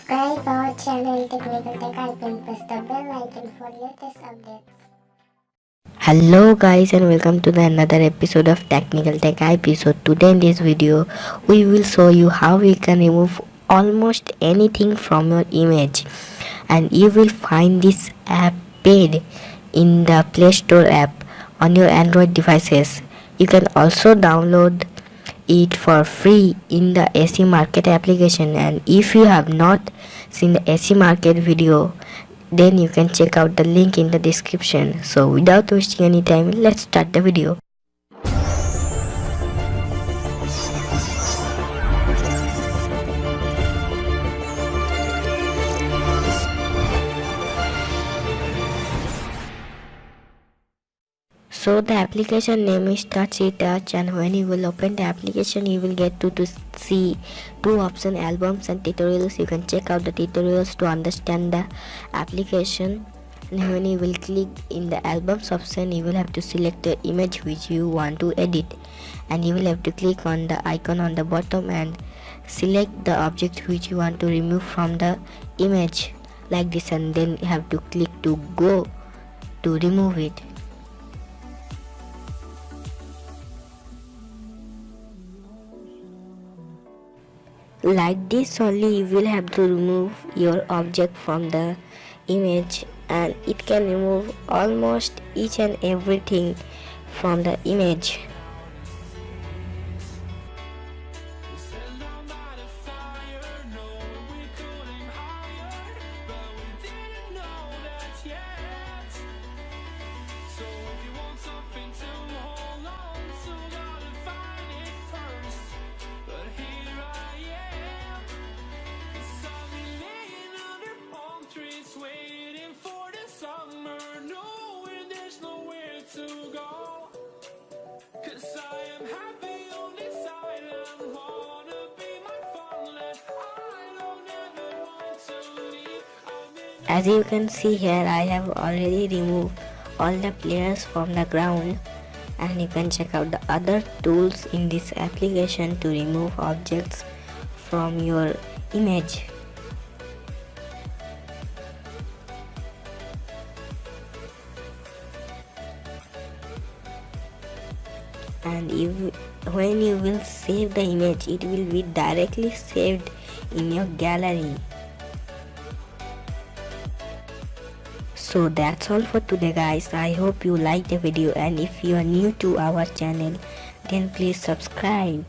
Subscribe our channel Technical Tech IP and press the bell icon for latest updates. Hello guys, and welcome to another episode of Technical Tech IP. So today in this video we will show you how we can remove almost anything from your image, and you will find this app paid in the Play Store app on your Android devices. You can also download it for free in the ACMARKET application, and if you have not seen the ACMARKET video, then you can check out the link in the description. So without wasting any time, let's start the video. So the application name is Touchretouch, and when you will open the application, you will get to see two options: albums and tutorials. You can check out the tutorials to understand the application. And when you will click in the albums option, you will have to select the image which you want to edit, and you will have to click on the icon on the bottom and select the object which you want to remove from the image like this, and then you have to click to go to remove it. Like this only you will have to remove your object from the image, and it can remove almost each and everything from the image. Waiting for the summer, knowing there's nowhere to go. 'Cause I am happy on this island, wanna be my farmland. I don't ever want to leave. As you can see here, I have already removed all the players from the ground, and you can check out the other tools in this application to remove objects from your image. And when you will save the image, it will be directly saved in your gallery. So that's all for today guys. I hope you liked the video, and if you are new to our channel, then please subscribe.